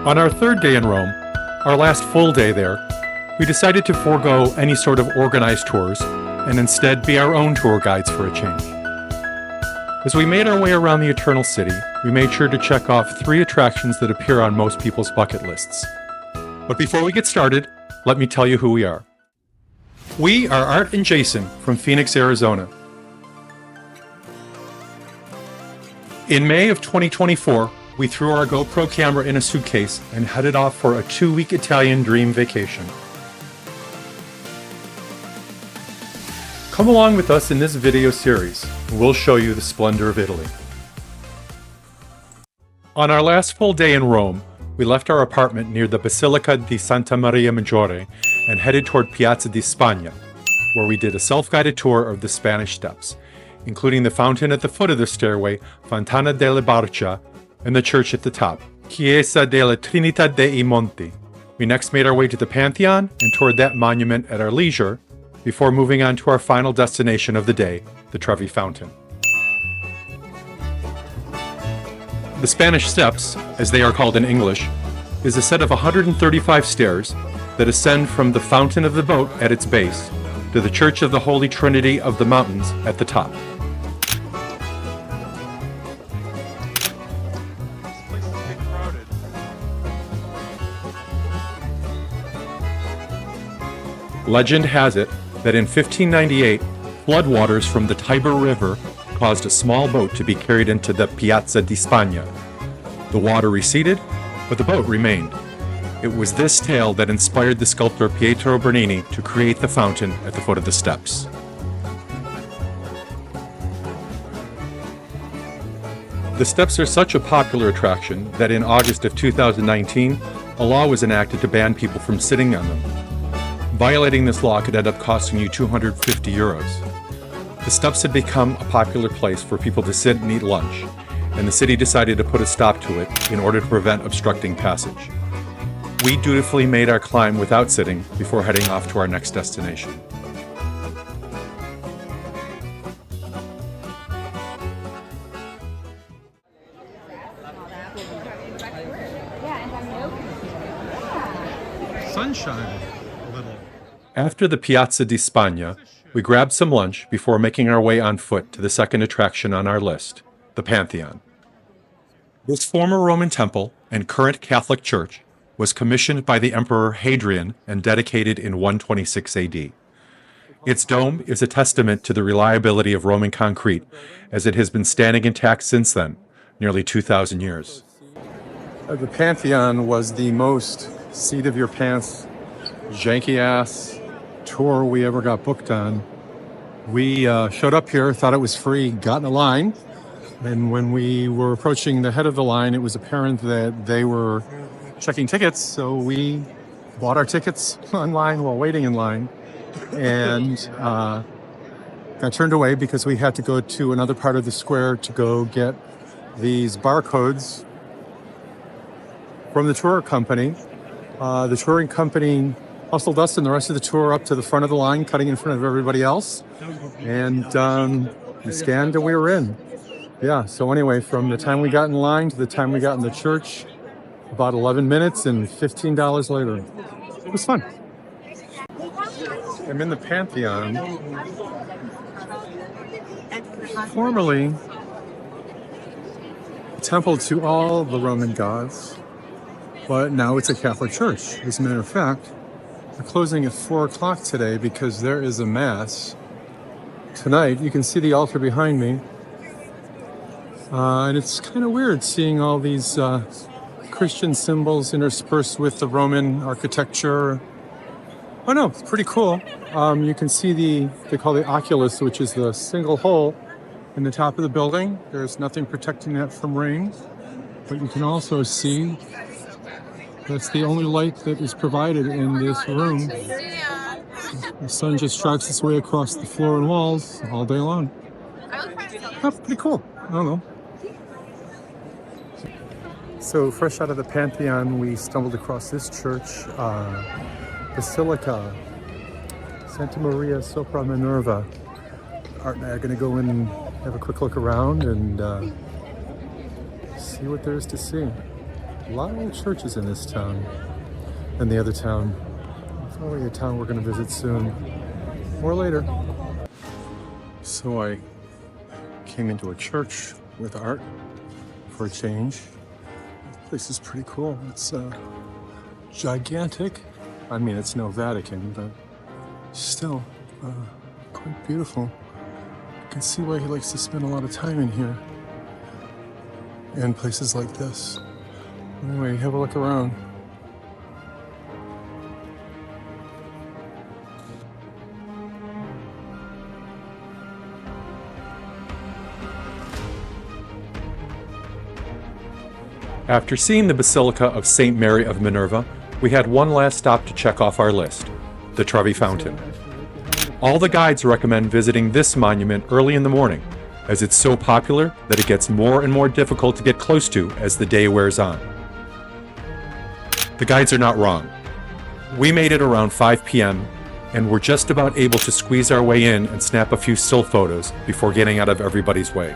On our third day in Rome, our last full day there, we decided to forego any sort of organized tours and instead be our own tour guides for a change. As we made our way around the Eternal City, we made sure to check off 3 attractions that appear on most people's bucket lists. But before we get started, let me tell you who we are. We are Art and Jason from Phoenix, Arizona. In May of 2024, we threw our GoPro camera in a suitcase and headed off for a 2-week Italian dream vacation. Come along with us in this video series, and we'll show you the splendor of Italy. On our last full day in Rome, we left our apartment near the Basilica di Santa Maria Maggiore and headed toward Piazza di Spagna, where we did a self-guided tour of the Spanish Steps, including the fountain at the foot of the stairway, Fontana delle Barca, and the church at the top, Chiesa della Trinità dei Monti. We next made our way to the Pantheon and toured that monument at our leisure, before moving on to our final destination of the day, the Trevi Fountain. The Spanish Steps, as they are called in English, is a set of 135 stairs that ascend from the Fountain of the Boat at its base to the Church of the Holy Trinity of the Mountains at the top. Legend has it that in 1598, floodwaters from the Tiber River caused a small boat to be carried into the Piazza di Spagna. The water receded, but the boat remained. It was this tale that inspired the sculptor Pietro Bernini to create the fountain at the foot of the steps. The steps are such a popular attraction that in August of 2019, a law was enacted to ban people from sitting on them. Violating this law could end up costing you 250 euros. The steps had become a popular place for people to sit and eat lunch, and the city decided to put a stop to it in order to prevent obstructing passage. We dutifully made our climb without sitting before heading off to our next destination. Sunshine. After the Piazza di Spagna, we grabbed some lunch before making our way on foot to the second attraction on our list, the Pantheon. This former Roman temple and current Catholic church was commissioned by the Emperor Hadrian and dedicated in 126 AD. Its dome is a testament to the reliability of Roman concrete, as it has been standing intact since then, nearly 2,000 years. The Pantheon was the most seat-of-your-pants, janky-ass tour we ever got booked on. We showed up here, thought it was free, got in a line, and when we were approaching the head of the line, it was apparent that they were checking tickets, so we bought our tickets online while waiting in line, and got turned away because we had to go to another part of the square to go get these barcodes from the tour company. The touring company hustled us and the rest of the tour up to the front of the line, cutting in front of everybody else, and we scanned and we were in. Yeah, so anyway, from the time we got in line to the time we got in the church, about 11 minutes and $15 later. It was fun. I'm in the Pantheon, formerly a temple to all the Roman gods, but now it's a Catholic church. As a matter of fact, we're closing at 4 o'clock today because there is a mass tonight. You can see the altar behind me. And it's kind of weird seeing all these Christian symbols interspersed with the Roman architecture. Oh no, it's pretty cool. You can see they call the oculus, which is the single hole in the top of the building. There's nothing protecting that from rain. But you can also see that's the only light that is provided in this room. The sun just tracks its way across the floor and walls all day long. That's pretty cool. I don't know. So fresh out of the Pantheon, we stumbled across this church, Basilica Santa Maria sopra Minerva. Art and I are going to go in and have a quick look around and see what there is to see. A lot of old churches in this town. And the other town, probably a town we're going to visit soon or later. So I came into a church with art for a change. This place is pretty cool. It's gigantic. I mean, it's no Vatican, but still quite beautiful. You can see why he likes to spend a lot of time in here and places like this. Anyway, have a look around. After seeing the Basilica of St. Mary of Minerva, we had one last stop to check off our list, the Trevi Fountain. All the guides recommend visiting this monument early in the morning, as it's so popular that it gets more and more difficult to get close to as the day wears on. The guides are not wrong. We made it around 5 p.m. and were just about able to squeeze our way in and snap a few still photos before getting out of everybody's way.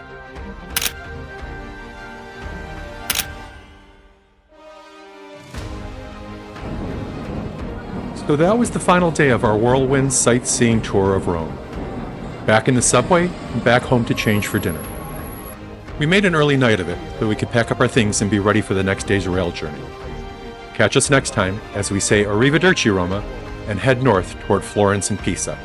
So that was the final day of our whirlwind sightseeing tour of Rome. Back in the subway and back home to change for dinner. We made an early night of it so we could pack up our things and be ready for the next day's rail journey. Catch us next time as we say Arrivederci Roma and head north toward Florence and Pisa.